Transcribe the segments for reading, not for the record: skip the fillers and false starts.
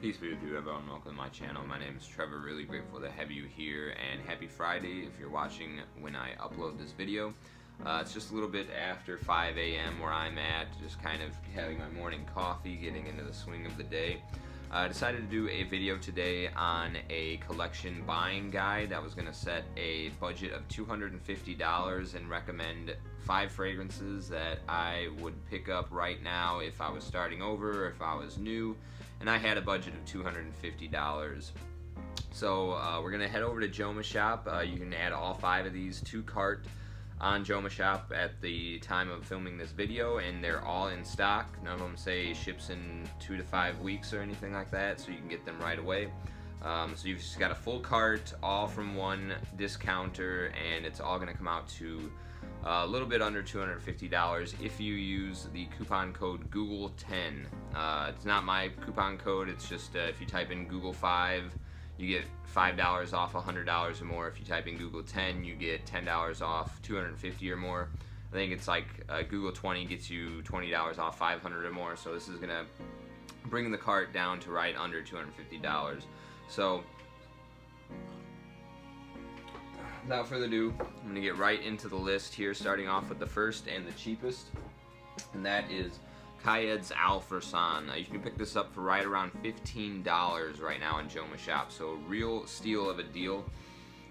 Peace be with you, everyone. Welcome to my channel. My name is Trevor. Really grateful to have you here, and happy Friday if you're watching when I upload this video. It's just a little bit after 5 a.m. where I'm at, just kind of having my morning coffee, getting into the swing of the day. I decided to do a video today on a collection buying guide. I was going to set a budget of $250 and recommend 5 fragrances that I would pick up right now if I was starting over or if I was new, and I had a budget of $250. So we're going to head over to Jomashop. You can add all 5 of these to cart on Jomashop at the time of filming this video, and they're all in stock. None of them say ships in 2 to 5 weeks or anything like that, so you can get them right away. So you've just got a full cart, all from one discounter, and it's all going to come out to a little bit under $250 if you use the coupon code Google10. It's not my coupon code, it's just if you type in Google5, you get $5 off $100 or more. If you type in Google 10, you get $10 off $250 or more. I think it's like Google 20 gets you $20 off $500 or more. So this is gonna bring the cart down to right under $250. So without further ado, I'm gonna get right into the list here, starting off with the first and the cheapest, and that is Qaed's Fursan. You can pick this up for right around $15 right now in Jomashop, so a real steal of a deal.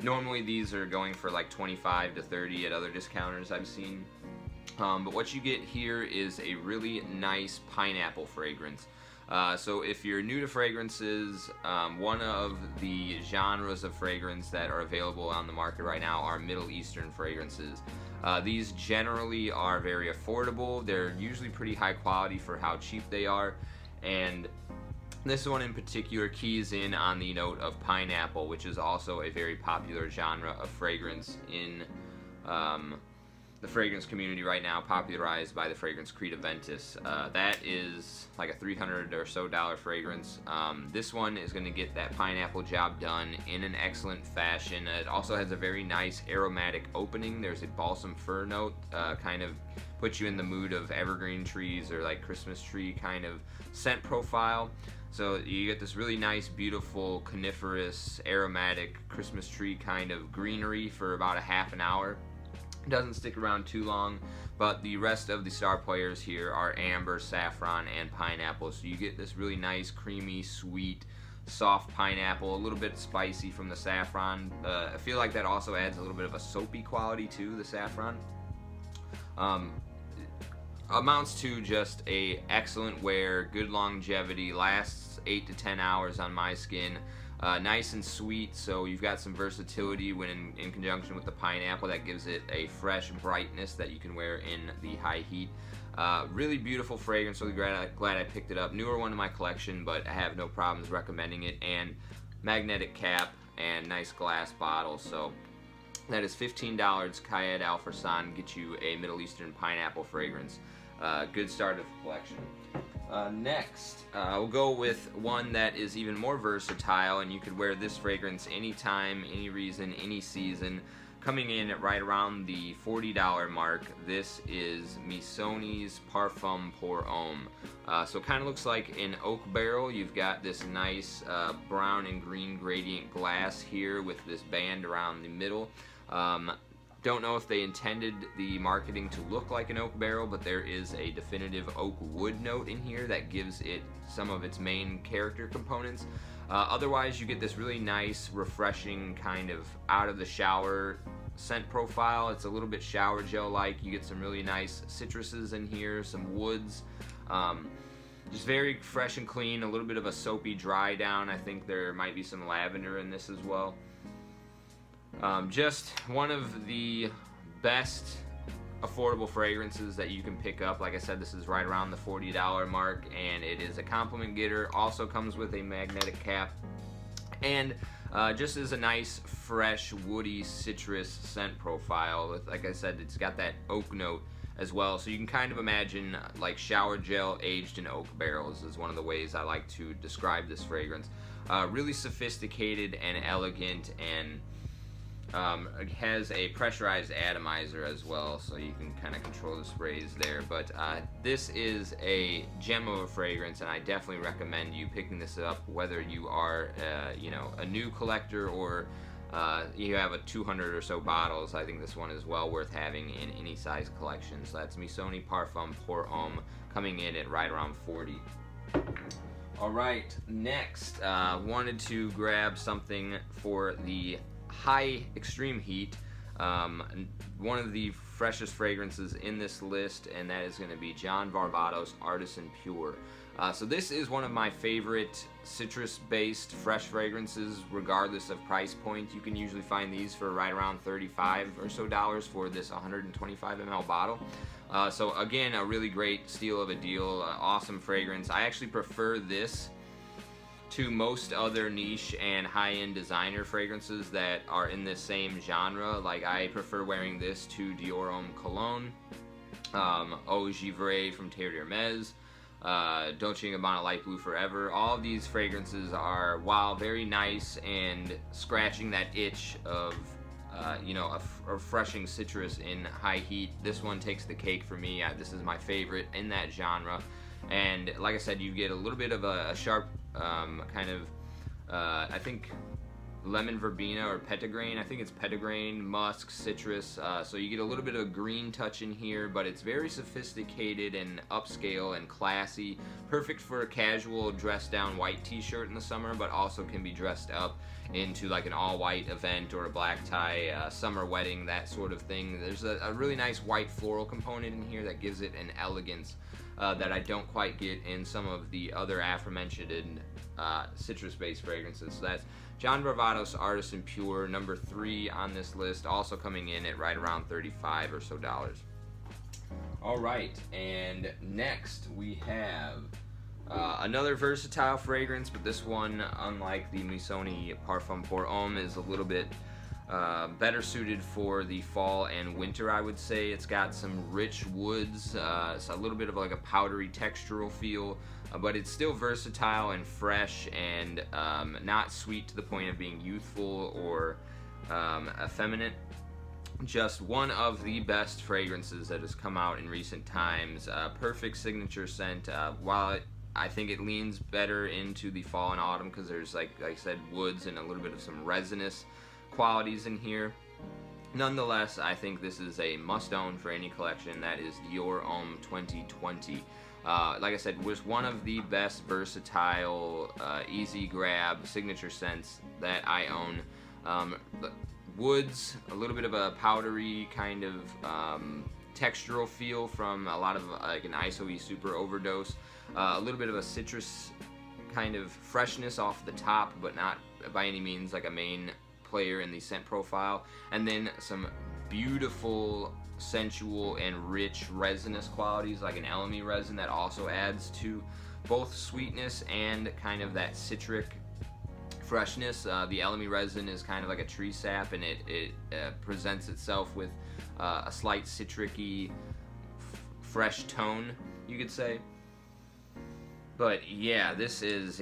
Normally these are going for like $25 to $30 at other discounters I've seen, but what you get here is a really nice pineapple fragrance. So if you're new to fragrances, one of the genres of fragrance that are available on the market right now are Middle Eastern fragrances. These generally are very affordable. They're usually pretty high quality for how cheap they are, and this one in particular keys in on the note of pineapple, which is also a very popular genre of fragrance in the fragrance community right now, popularized by the fragrance Creed Aventus. That is like a $300 or so fragrance. This one is going to get that pineapple job done in an excellent fashion. It also has a very nice aromatic opening. There's a balsam fir note, kind of puts you in the mood of evergreen trees or like Christmas tree kind of scent profile. So you get this really nice, beautiful, coniferous, aromatic Christmas tree kind of greenery for about a half an hour. Doesn't stick around too long, but the rest of the star players here are amber, saffron, and pineapple. So you get this really nice, creamy, sweet, soft pineapple, a little bit spicy from the saffron. I feel like that also adds a little bit of a soapy quality to the saffron. Amounts to just a excellent wear, good longevity, lasts 8 to 10 hours on my skin. Nice and sweet, so you've got some versatility when in conjunction with the pineapple that gives it a fresh brightness that you can wear in the high heat. Really beautiful fragrance, really glad I picked it up. Newer one in my collection, but I have no problems recommending it, and magnetic cap and nice glass bottle. So that is $15. Qaed Fursan gets you a Middle Eastern pineapple fragrance. Good start of the collection. Next, we'll go with one that is even more versatile, and you could wear this fragrance anytime, any reason, any season. Coming in at right around the $40 mark, this is Missoni's Parfum pour Homme. So it kind of looks like an oak barrel. You've got this nice brown and green gradient glass here with this band around the middle. Don't know if they intended the marketing to look like an oak barrel, but there is a definitive oak wood note in here that gives it some of its main character components. Otherwise, you get this really nice, refreshing kind of out of the shower scent profile. It's a little bit shower gel-like. You get some really nice citruses in here, some woods. Just very fresh and clean, a little bit of a soapy dry down. I think there might be some lavender in this as well. Just one of the best affordable fragrances that you can pick up. Like I said, this is right around the $40 mark, and it is a compliment getter. Also comes with a magnetic cap, and just is a nice, fresh, woody, citrus scent profile. With, like I said, it's got that oak note as well. So you can kind of imagine like shower gel aged in oak barrels is one of the ways I like to describe this fragrance. Really sophisticated and elegant, and It has a pressurized atomizer as well, so you can kind of control the sprays there. But this is a gem of a fragrance, and I definitely recommend you picking this up, whether you are, you know, a new collector or you have a 200 or so bottles. I think this one is well worth having in any size collection. So that's Missoni Parfum Pour Homme, coming in at right around 40. Alright, next, wanted to grab something for the high extreme heat. One of the freshest fragrances in this list, and that is going to be John Varvatos Artisan Pure. So this is one of my favorite citrus-based fresh fragrances, regardless of price point. You can usually find these for right around $35 or so for this 125 ml bottle. So again, a really great steal of a deal, awesome fragrance. I actually prefer this to most other niche and high-end designer fragrances that are in this same genre. Like, I prefer wearing this to Dior Homme Cologne, Eau Givre from Terre d'Hermès, Dolce & Gabbana Light Blue Forever. All of these fragrances are, while very nice and scratching that itch of you know, a refreshing citrus in high heat, this one takes the cake for me. This is my favorite in that genre. And like I said, you get a little bit of a sharp kind of, I think, lemon verbena or petitgrain. I think it's petitgrain, musk, citrus. So you get a little bit of a green touch in here, but it's very sophisticated and upscale and classy. Perfect for a casual dressed down white t-shirt in the summer, but also can be dressed up into like an all-white event or a black tie, summer wedding, that sort of thing. There's a really nice white floral component in here that gives it an elegance that I don't quite get in some of the other aforementioned citrus-based fragrances. So that's John Varvatos Artisan Pure, number 3 on this list, also coming in at right around $35 or so. Alright, and next we have another versatile fragrance, but this one, unlike the Missoni Parfum Pour Homme, is a little bit better suited for the fall and winter, I would say. It's got some rich woods, it's a little bit of like a powdery textural feel, but it's still versatile and fresh and not sweet to the point of being youthful or effeminate. Just one of the best fragrances that has come out in recent times. Perfect signature scent. While I think it leans better into the fall and autumn because there's, like I said, woods and a little bit of some resinous qualities in here. Nonetheless, I think this is a must-own for any collection. That is Dior Homme 2020. Like I said, was one of the best versatile, easy grab signature scents that I own. Woods, a little bit of a powdery kind of textural feel from a lot of like an ISO-E super overdose. A little bit of a citrus kind of freshness off the top, but not by any means like a main player in the scent profile. And then some beautiful, sensual, and rich resinous qualities like an elemi resin that also adds to both sweetness and kind of that citric freshness. The elemi resin is kind of like a tree sap, and it presents itself with a slight citric-y, fresh tone, you could say. But yeah, this is,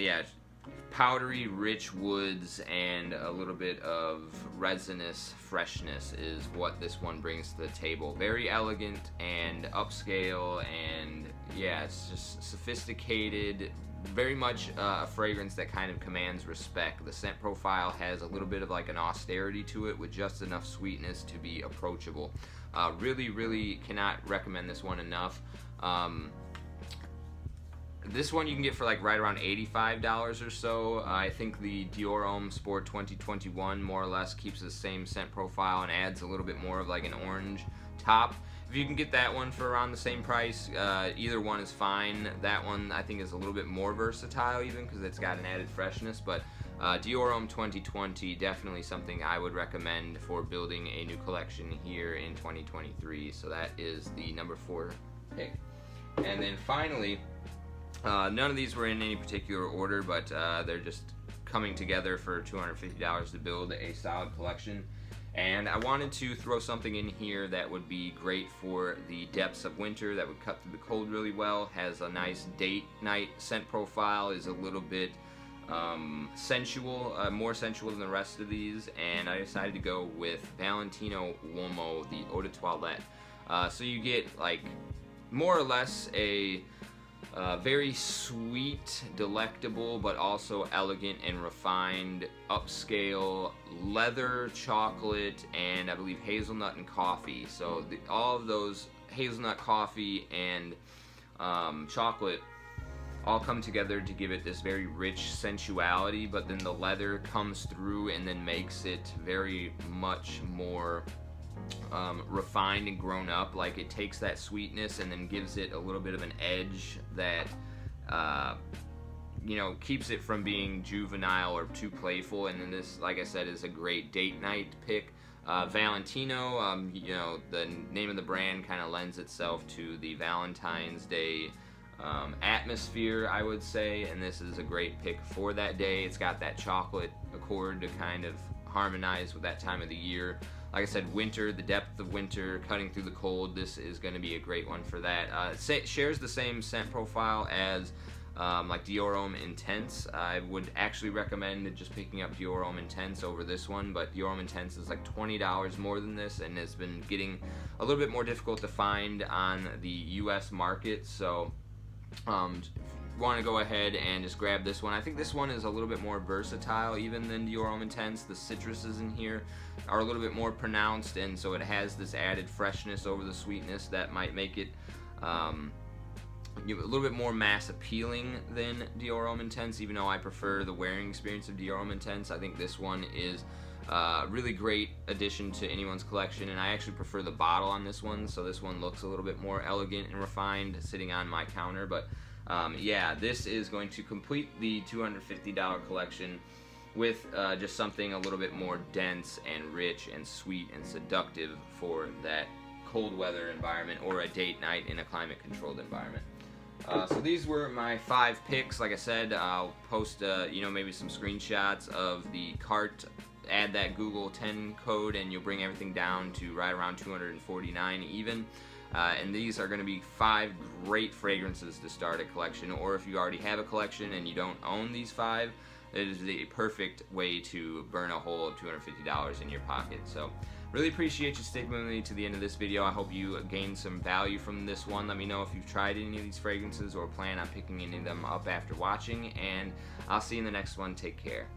powdery, rich woods and a little bit of resinous freshness is what this one brings to the table. Very elegant and upscale, and yeah, it's just sophisticated. Very much a fragrance that kind of commands respect. The scent profile has a little bit of like an austerity to it with just enough sweetness to be approachable. Really cannot recommend this one enough. This one you can get for like right around $85 or so. I think the Dior Homme Sport 2021 more or less keeps the same scent profile and adds a little bit more of like an orange top. If you can get that one for around the same price, either one is fine. That one I think is a little bit more versatile even because it's got an added freshness, but Dior Homme 2020, definitely something I would recommend for building a new collection here in 2023. So that is the number 4 pick. And then finally, none of these were in any particular order, but they're just coming together for $250 to build a solid collection. And I wanted to throw something in here that would be great for the depths of winter, that would cut through the cold really well, has a nice date night scent profile, is a little bit sensual, more sensual than the rest of these, and I decided to go with Valentino Uomo, the Eau de Toilette. So you get like more or less a very sweet, delectable, but also elegant and refined, upscale leather, chocolate, and I believe hazelnut and coffee. So all of those hazelnut, coffee, and chocolate all come together to give it this very rich sensuality, but then the leather comes through and then makes it very much more refined and grown up. Like, it takes that sweetness and then gives it a little bit of an edge that you know, keeps it from being juvenile or too playful. And then this, like I said, is a great date night pick. Valentino, you know, the name of the brand kind of lends itself to the Valentine's Day atmosphere, I would say, and this is a great pick for that day. It's got that chocolate accord to kind of harmonize with that time of the year. Like I said, winter, the depth of winter, cutting through the cold, this is going to be a great one for that. It shares the same scent profile as like Dior Homme Intense. I would actually recommend just picking up Dior Homme Intense over this one, but Dior Homme Intense is like $20 more than this, and has been getting a little bit more difficult to find on the US market. So want to go ahead and just grab this one. I think this one is a little bit more versatile even than Dior Homme Intense. The citruses in here are a little bit more pronounced, and so it has this added freshness over the sweetness that might make it a little bit more mass appealing than Dior Homme Intense. Even though I prefer the wearing experience of Dior Homme Intense, I think this one is really great addition to anyone's collection, and I actually prefer the bottle on this one. So this one looks a little bit more elegant and refined sitting on my counter. But yeah, this is going to complete the $250 collection with just something a little bit more dense and rich and sweet and seductive for that cold weather environment or a date night in a climate controlled environment. So these were my 5 picks. Like I said, I'll post you know, maybe some screenshots of the cart. Add that Google 10 code and you'll bring everything down to right around $249 even. And these are going to be 5 great fragrances to start a collection, or if you already have a collection and you don't own these 5, it is the perfect way to burn a hole of $250 in your pocket. So really appreciate you sticking with me to the end of this video. I hope you gained some value from this one. Let me know if you've tried any of these fragrances or plan on picking any of them up after watching, and I'll see you in the next one. Take care.